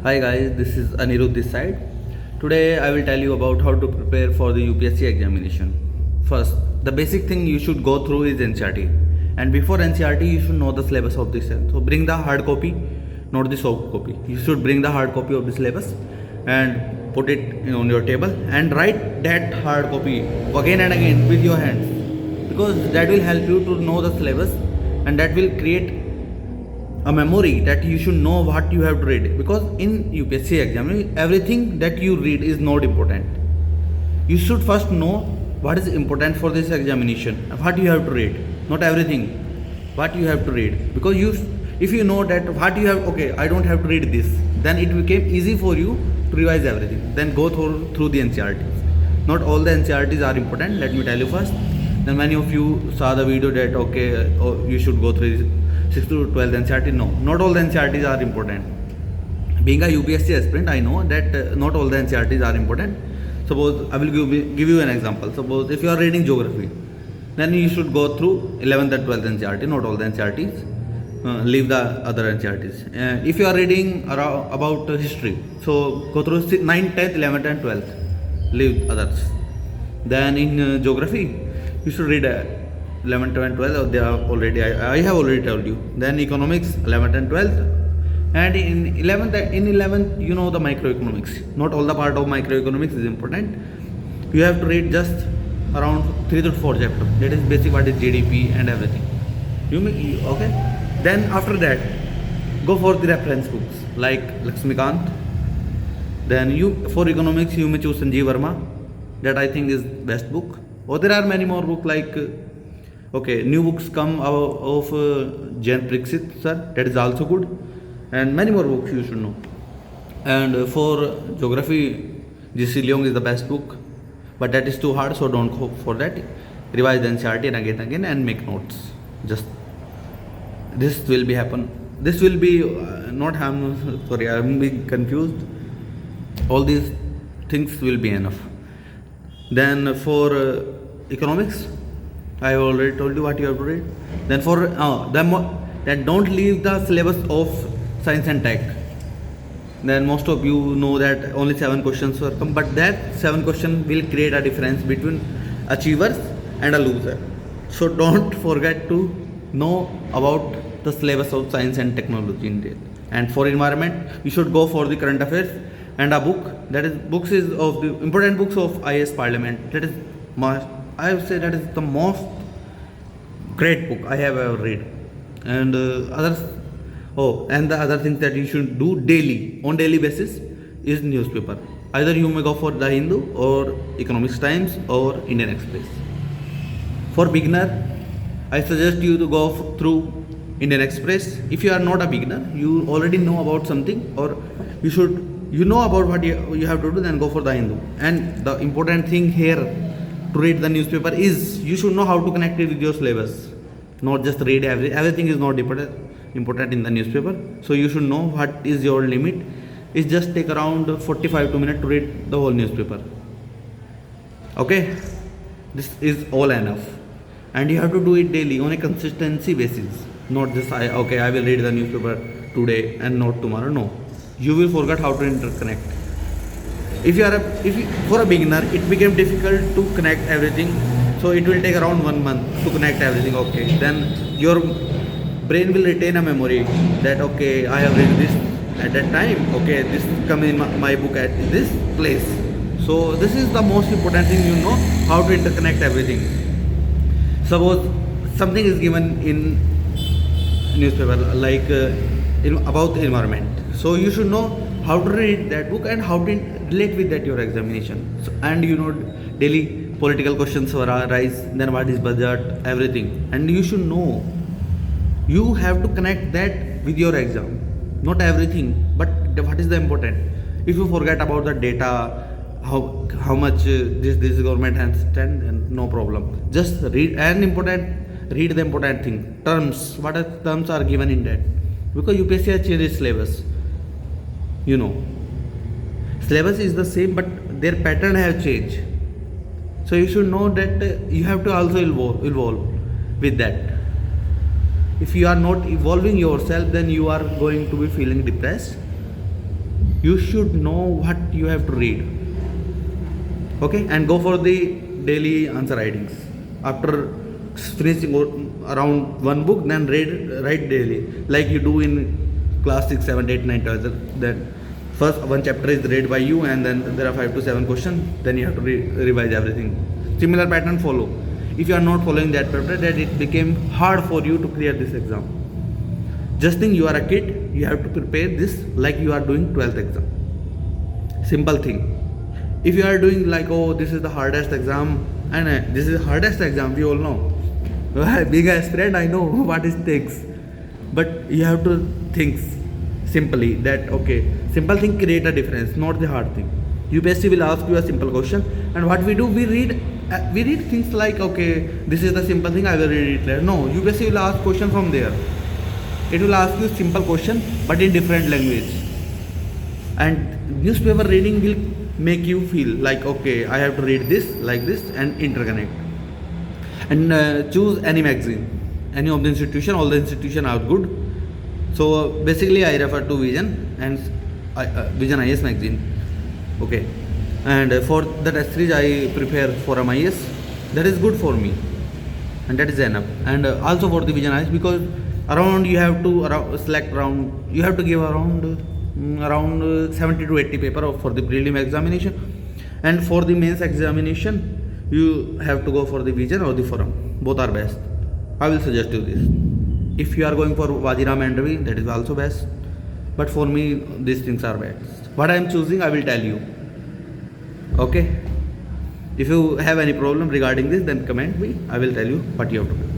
Hi guys, this is Anirudh this side. Today I will tell you about how to prepare for the UPSC examination. First, the basic thing you should go through is NCERT. And before NCERT, you should know the syllabus of this. So bring the hard copy, not the soft copy. You should bring the hard copy of the syllabus and put it on your table and write that hard copy again and again with your hands, because that will help you to know the syllabus and that will create a memory that you should know what you have to read. Because in UPSC exam everything that you read is not important. You should first know what is important for this examination, what you have to read, not everything, what you have to read. Because if you know that what you have, okay, I don't have to read this, then it became easy for you to revise everything. Then go through the NCERTs. Not all the NCERTs are important, let me tell you first. Then many of you saw the video that okay, you should go through 6 to 12 NCERT. No, not all the NCERTs are important. Being a UPSC aspirant, I know that not all the NCERTs are important. Suppose I will give you an example. Suppose if you are reading geography, then you should go through 11th and 12th NCERT, not all the NCERTs. Leave the other NCERTs. If you are reading about history, so go through 9th, 10th, 11th and 12th. Leave others. Then in geography, you should read 11th and 12th. They are already, I have already told you. Then economics, 11th and 12th. And in 11th, you know the microeconomics. Not all the part of microeconomics is important. You have to read just around 3 to 4 chapters. That is basic, what is GDP and everything. Okay? Then after that, go for the reference books like Lakshmikant. Then for economics, you may choose Sanjeev Verma. That I think is best book. Or there are many more books like okay, new books come out of Jan Priksit sir, that is also good, and many more books you should know. And for geography, G.C. Leong is the best book, but that is too hard, so don't go for that. Revise the NCERT and again and make notes. Just this will be happen. This will be not harm. Sorry, I am being confused. All these things will be enough. Then for economics, I have already told you what you have to read. Then for then don't leave the syllabus of science and tech. Then most of you know that only 7 questions were come, but that 7 questions will create a difference between achievers and a loser. So don't forget to know about the syllabus of science and technology in detail. And for environment, you should go for the current affairs and a book. That is books is of the important books of IS Parliament. That is I would say that is the most great book I have ever read. And and the other things that you should do on daily basis is newspaper. Either you may go for the Hindu or Economics Times or Indian Express. For beginner, I suggest you to go through Indian Express. If you are not a beginner, you already know about something, or you know about what you have to do, then go for the Hindu. And the important thing here to read the newspaper is you should know how to connect it with your syllabus. Not just read everything is not important in the newspaper. So you should know what is your limit. It just take around 45 minutes to read the whole newspaper. Okay, this is all enough, and you have to do it daily on a consistency basis. Not just I will read the newspaper today and not tomorrow. No, you will forget how to interconnect. For a beginner, it became difficult to connect everything, so it will take around 1 month to connect everything. Okay, then your brain will retain a memory that okay, I have read this at that time. Okay, this come in my book at this place. So this is the most important thing, you know how to interconnect everything. Suppose something is given in newspaper like about the environment, so you should know how to read that book and how to relate with that your examination. So, and you know daily political questions arise, then what is budget, everything, and you should know. You have to connect that with your exam, not everything, but what is the important. If you forget about the data, how much this government has spent, and no problem, just read the important thing. Terms, what are terms are given in that, because UPSC has changed its syllabus. You know, syllabus is the same, but their pattern have changed. So you should know that you have to also evolve with that. If you are not evolving yourself, then you are going to be feeling depressed. You should know what you have to read. Okay, and go for the daily answer writings. After finishing around one book, then write daily, like you do in class 6, 7, 8, 9, 12. Then first one chapter is read by you, and then there are 5 to 7 questions. Then you have to revise everything. Similar pattern follow. If you are not following that pattern, then it became hard for you to clear this exam. Just think, you are a kid, you have to prepare this like you are doing 12th exam. Simple thing. If you are doing like, oh, this is the hardest exam, and this is the hardest exam, we all know. Being a aspirant, I know what it takes. But you have to think simply that, okay, simple thing create a difference, not the hard thing. UPSC will ask you a simple question, and what we do, we read things like, okay, this is the simple thing, I will read it later. No, UPSC will ask question from there. It will ask you simple question, but in different language. And newspaper reading will make you feel like, okay, I have to read this like this and interconnect. And choose any magazine, any of the institution. All the institution are good. So basically I refer to Vision and Vision IS magazine. Okay, and for the test series I prepare for MIS. That is good for me, and that is enough. And also for the Vision IS, because around you have to select around, you have to give around 70 to 80 paper for the prelim examination, and for the mains examination you have to go for the Vision or the Forum. Both are best. I will suggest you this. If you are going for Wajiram and Ravi, that is also best, but for me these things are best. What I am choosing, I will tell you. Okay, if you have any problem regarding this, then comment me, I will tell you what you have to do.